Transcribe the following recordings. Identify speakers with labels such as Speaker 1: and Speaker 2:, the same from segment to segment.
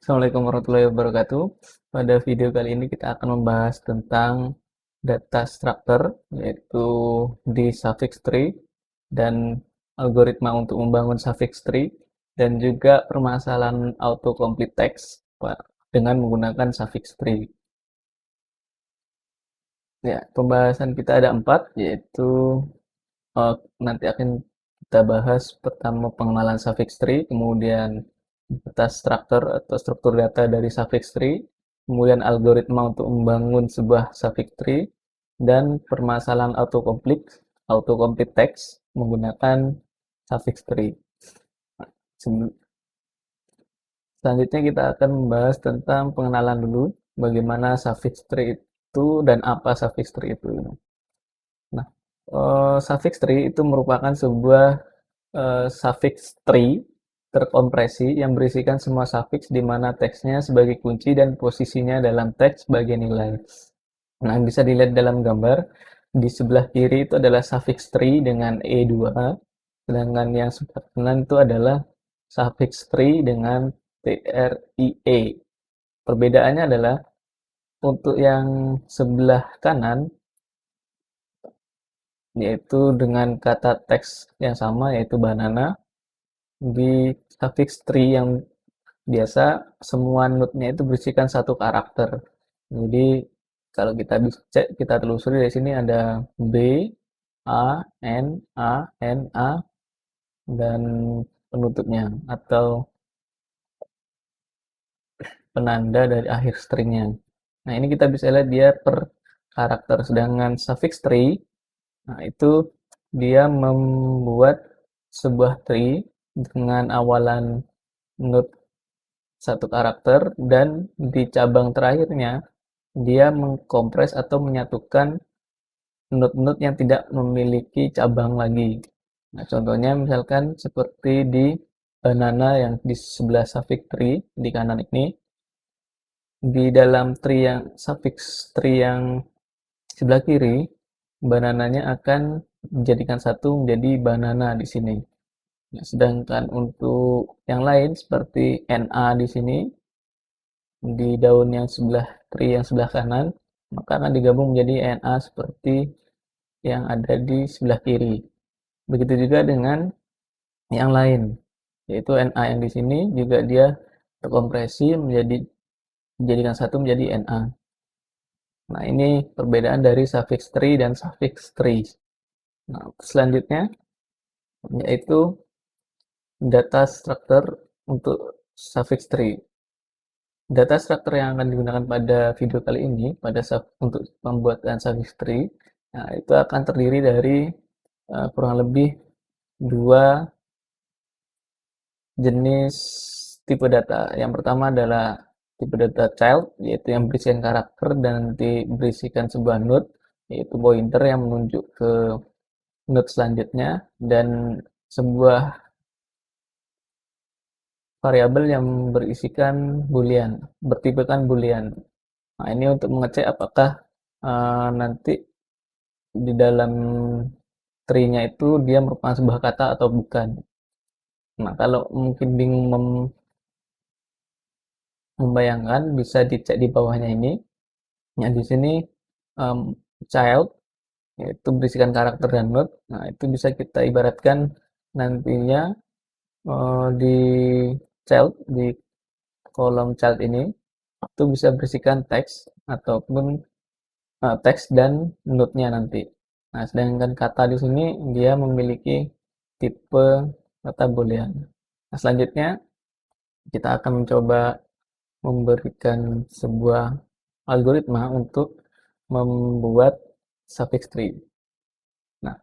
Speaker 1: Assalamualaikum warahmatullahi wabarakatuh. Pada video kali ini kita akan membahas tentang data structure, yaitu di suffix tree, dan algoritma untuk membangun suffix tree, dan juga permasalahan autocomplete text dengan menggunakan suffix tree. Ya, pembahasan kita ada 4, yaitu nanti akan kita bahas pertama pengenalan suffix tree, kemudian data structure atau struktur data dari suffix tree, kemudian algoritma untuk membangun sebuah suffix tree, dan permasalahan autocomplete text menggunakan suffix tree. Selanjutnya kita akan membahas tentang pengenalan dulu, bagaimana suffix tree itu dan apa suffix tree itu. Nah, suffix tree itu merupakan sebuah suffix tree terkompresi yang berisikan semua suffix di mana teksnya sebagai kunci dan posisinya dalam teks sebagai nilai. Nah, bisa dilihat dalam gambar. Di sebelah kiri itu adalah suffix tree dengan E2, sedangkan yang sebelah kanan itu adalah suffix tree dengan TRIE. Perbedaannya adalah untuk yang sebelah kanan yaitu dengan kata teks yang sama yaitu banana. Di suffix tree yang biasa semua node-nya itu berisikan satu karakter. Jadi kalau kita bisa cek, kita telusuri dari sini ada B, A, N, A, dan penutupnya atau penanda dari akhir stringnya. Nah, ini kita bisa lihat dia per karakter. Sedangkan suffix tree, nah itu dia membuat sebuah tree dengan awalan node satu karakter dan di cabang terakhirnya dia mengkompres atau menyatukan node-node yang tidak memiliki cabang lagi. Nah, contohnya misalkan seperti di banana yang di sebelah suffix tree di kanan ini, di dalam tree yang suffix tree yang sebelah kiri, banananya akan dijadikan satu menjadi banana di sini. Nah, sedangkan untuk yang lain seperti NA di sini, di daun yang sebelah tree yang sebelah kanan, maka akan digabung menjadi NA seperti yang ada di sebelah kiri. Begitu juga dengan yang lain, yaitu NA yang di sini juga dia terkompresi dijadikan satu menjadi NA. Nah, ini perbedaan dari suffix tree dan suffix tree. Nah, selanjutnya yaitu data structure untuk suffix tree. Data structure yang akan digunakan pada video kali ini untuk pembuatan suffix tree, nah, itu akan terdiri dari kurang lebih dua jenis tipe data. Yang pertama adalah tipe data child, yaitu yang berisikan karakter dan nanti berisikan sebuah node, yaitu pointer yang menunjuk ke node selanjutnya, dan sebuah variabel yang berisikan boolean, bertipekan boolean. Nah, ini untuk mengecek apakah nanti di dalam tree-nya itu dia merupakan sebuah kata atau bukan. Nah, kalau mungkin bingung membayangkan, bisa dicek di bawahnya ini. Ya, di sini child, yaitu berisikan karakter dan node. Nah, itu bisa kita ibaratkan nantinya di child, di kolom child ini, itu bisa berisikan teks ataupun teks dan node-nya nanti. Nah, sedangkan kata di sini dia memiliki tipe kata boolean. Nah, selanjutnya kita akan mencoba memberikan sebuah algoritma untuk membuat suffix tree. Nah,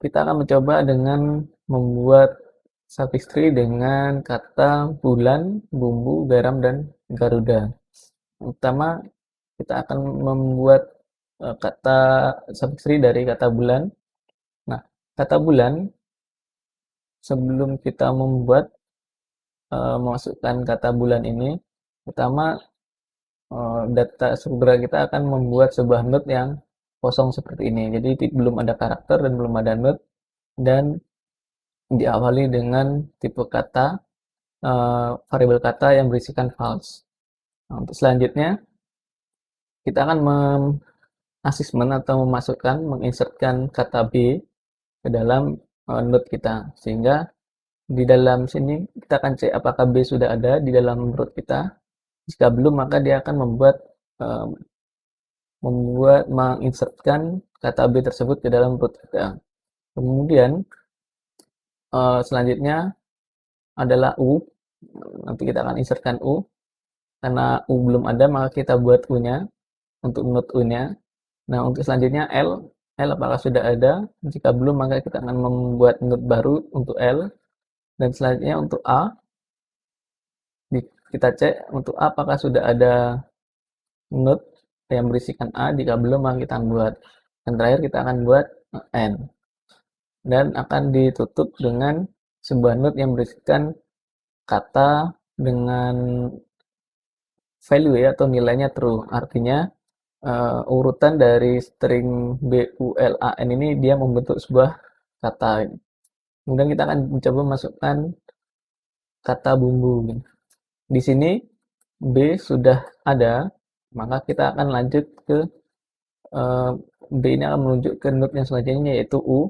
Speaker 1: kita akan mencoba dengan membuat suffix tree dengan kata bulan, bumbu, garam, dan garuda. Pertama, kita akan membuat kata suffix tree dari kata bulan. Nah, kata bulan, sebelum kita memasukkan kata bulan ini, pertama data struktural kita akan membuat sebuah node yang kosong seperti ini. Jadi belum ada karakter dan belum ada node, dan diawali dengan tipe kata variabel kata yang berisikan false. Nah, untuk selanjutnya kita akan asesmen atau menginsertkan kata B ke dalam node kita, sehingga di dalam sini kita akan cek apakah B sudah ada di dalam root kita. Jika belum, maka dia akan eh, menginsertkan kata B tersebut ke dalam root kita. Kemudian selanjutnya adalah U. Nanti kita akan insertkan U. Karena U belum ada, maka kita buat U-nya untuk node U-nya. Nah, untuk selanjutnya L. L apakah sudah ada? Jika belum, maka kita akan membuat node baru untuk L. Dan selanjutnya untuk A. Kita cek untuk A apakah sudah ada node yang berisikan A. Jika belum, maka kita akan buat. Dan terakhir kita akan buat N. Dan akan ditutup dengan sebuah node yang berisikan kata dengan value ya, atau nilainya true. Artinya urutan dari string BULAN ini dia membentuk sebuah kata. Kemudian kita akan mencoba masukkan kata bumbu. Di sini B sudah ada, maka kita akan lanjut ke B ini akan menunjuk ke node yang selanjutnya yaitu U,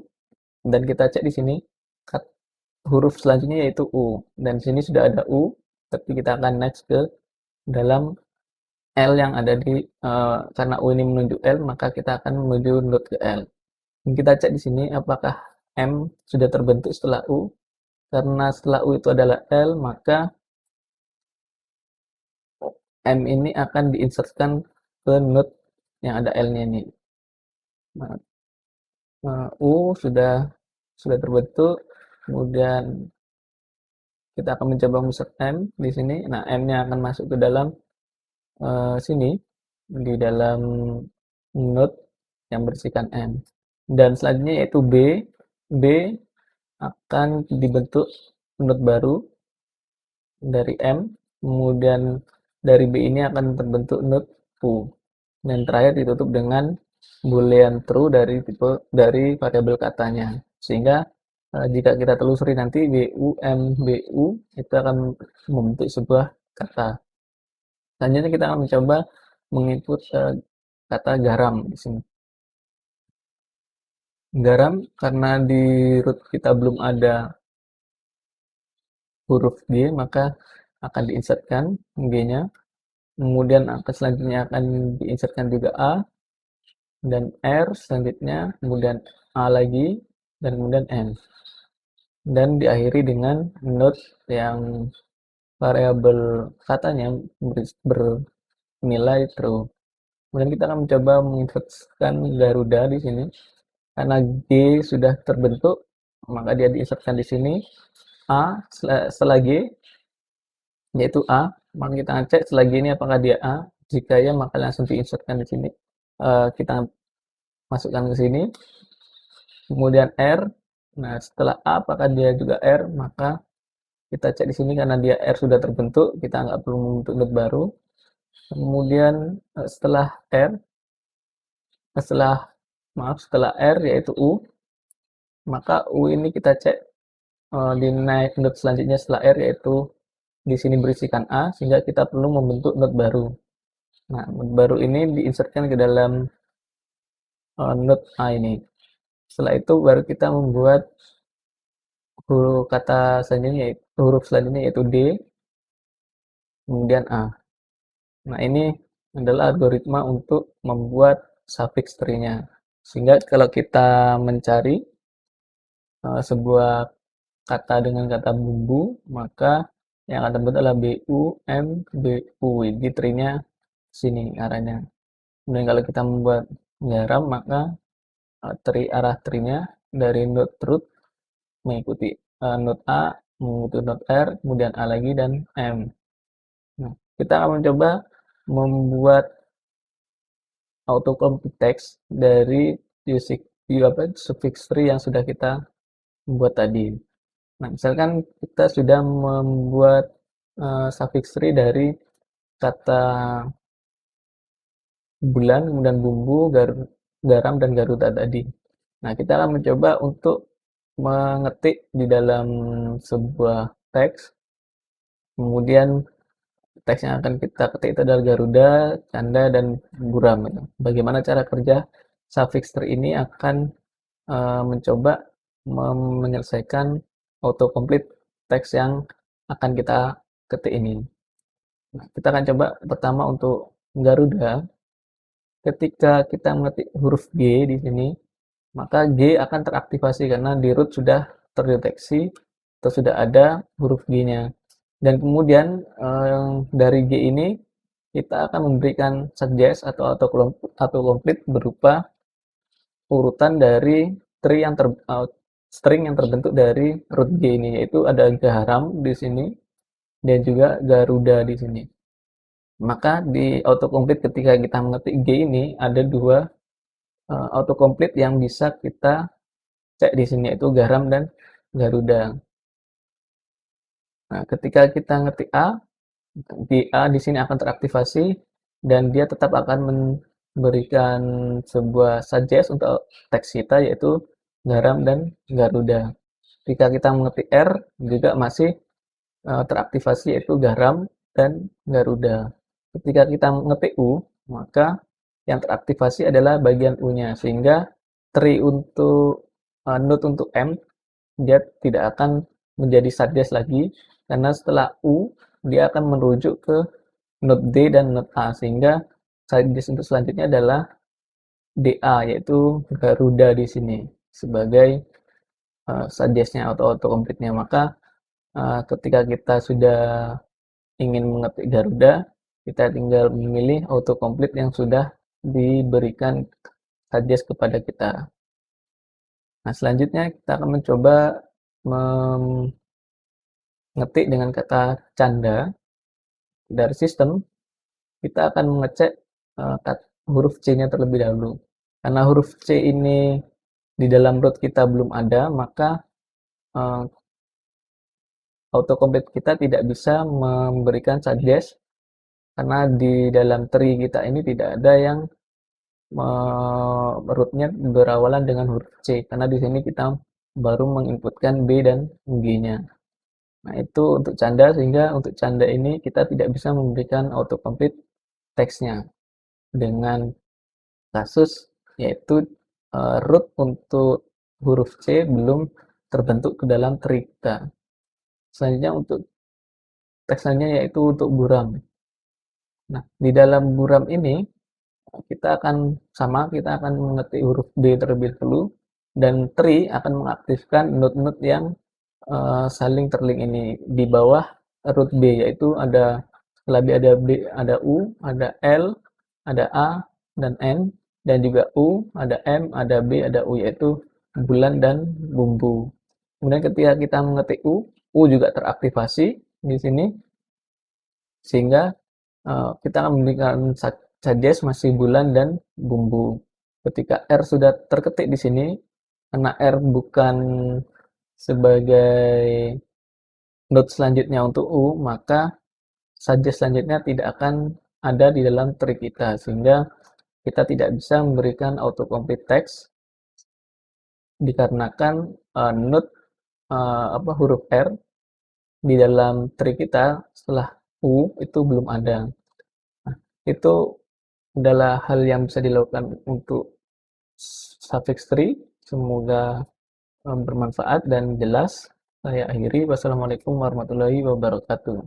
Speaker 1: dan kita cek di sini huruf selanjutnya yaitu U, dan di sini sudah ada U, tapi kita akan next ke dalam L yang ada di karena U ini menunjuk L, maka kita akan menuju node ke L. Dan kita cek di sini apakah M sudah terbentuk setelah U. Karena setelah U itu adalah L, maka M ini akan diinsertkan ke node yang ada L-nya ini. Nah, U sudah terbentuk, kemudian kita akan mencoba insert M di sini. Nah, M-nya akan masuk ke dalam sini, di dalam node yang berisikan M. Dan selanjutnya yaitu B. B akan dibentuk node baru dari M, kemudian dari B ini akan terbentuk node U, dan terakhir ditutup dengan boolean true dari variabel katanya, sehingga jika kita telusuri nanti BU itu akan membentuk sebuah kata. Selanjutnya kita akan mencoba menginput kata garam di sini. Garam karena di root kita belum ada huruf G, maka akan diinsertkan G-nya. Kemudian angka selanjutnya akan diinsertkan juga A dan R selanjutnya, kemudian A lagi, dan kemudian N. Dan diakhiri dengan node yang variabel katanya bernilai true. Kemudian kita akan mencoba menginsertkan Garuda di sini. Karena G sudah terbentuk, maka dia diinsertkan di sini. A setelah G yaitu A, maka kita akan cek setelah G ini apakah dia A. Jika ya, maka langsung diinsertkan di sini. Kita masukkan ke sini. Kemudian R. Nah, setelah A apakah dia juga R, maka kita cek di sini karena dia R sudah terbentuk, kita nggak perlu membentuk node baru. Kemudian setelah R yaitu U, maka U ini kita cek di node selanjutnya setelah R yaitu di sini berisikan A, sehingga kita perlu membentuk node baru. Nah, node baru ini diinsertkan ke dalam node A ini. Setelah itu baru kita membuat huruf selanjutnya yaitu D, kemudian A. Nah, ini adalah algoritma untuk membuat suffix tree-nya. Sehingga kalau kita mencari sebuah kata dengan kata bumbu, maka yang akan terbentuk adalah BU. Ini tree-nya sini arahnya. Kemudian kalau kita membuat garam, maka arah tree-nya dari node root mengikuti node A, mengikuti node R, kemudian A lagi, dan M. Nah, kita akan mencoba membuat autocomplete text dari suffix tree yang sudah kita buat tadi. Nah, misalkan kita sudah membuat suffix tree dari kata bulan, kemudian bumbu, garam, dan Garuda tadi. Nah, kita akan mencoba untuk mengetik di dalam sebuah teks Kemudian teks yang akan kita ketik itu adalah Garuda, Canda, dan Buram gitu. Bagaimana cara kerja suffix tree ini akan mencoba menyelesaikan autocomplete teks yang akan kita ketik ini. Nah, kita akan coba pertama untuk Garuda. Ketika kita mengetik huruf G di sini, maka G akan teraktivasi karena di root sudah terdeteksi atau sudah ada huruf G-nya. Dan kemudian dari G ini kita akan memberikan suggest atau autocomplete berupa urutan dari string yang terbentuk dari root G ini, yaitu ada garam di sini dan juga Garuda di sini. Maka di autocomplete ketika kita mengetik G ini ada dua autocomplete yang bisa kita cek di sini, yaitu garam dan Garuda. Nah, ketika kita ngetik A, di A di sini akan teraktivasi dan dia tetap akan memberikan sebuah suggest untuk teks kita, yaitu garam dan Garuda. Ketika kita mengetik R juga masih teraktivasi, yaitu garam dan Garuda. Ketika kita mengetik U, maka yang teraktivasi adalah bagian U-nya, sehingga tree untuk node untuk M dia tidak akan menjadi suggest lagi, karena setelah U dia akan merujuk ke node D dan node A, sehingga suggest untuk selanjutnya adalah DA, yaitu Garuda di sini sebagai suggest-nya atau autocomplete-nya. Maka ketika kita sudah ingin mengetik Garuda, kita tinggal memilih autocomplete yang sudah diberikan suggest kepada kita. Nah, selanjutnya kita akan mencoba mengetik dengan kata canda. Dari sistem, kita akan mengecek huruf C-nya terlebih dahulu. Karena huruf C ini di dalam root kita belum ada, maka autocomplete kita tidak bisa memberikan suggest, karena di dalam tree kita ini tidak ada yang rootnya berawalan dengan huruf C, karena di sini kita baru menginputkan B dan G-nya. Nah, itu untuk canda, sehingga untuk canda ini kita tidak bisa memberikan autocomplete teksnya dengan kasus yaitu root untuk huruf C belum terbentuk ke dalam tree kita. Selanjutnya untuk teks selanjutnya yaitu untuk buram. Nah, di dalam buram ini kita akan mengetik huruf B terlebih dahulu, dan tree akan mengaktifkan node-node yang saling terlink ini di bawah root B, yaitu ada setelah B ada B, ada U, ada L, ada A dan N, dan juga U, ada M, ada B, ada U, yaitu bulan dan bumbu. Kemudian ketika kita mengetik U juga teraktivasi di sini, sehingga kita akan memberikan suggest masih bulan dan bumbu. Ketika R sudah terketik di sini, karena R bukan sebagai node selanjutnya untuk U, maka suggest selanjutnya tidak akan ada di dalam tree kita, sehingga kita tidak bisa memberikan autocomplete text dikarenakan node huruf R di dalam tree kita setelah U itu belum ada. Nah, itu adalah hal yang bisa dilakukan untuk suffix tree. Semoga bermanfaat dan jelas. Saya akhiri. Wassalamualaikum warahmatullahi wabarakatuh.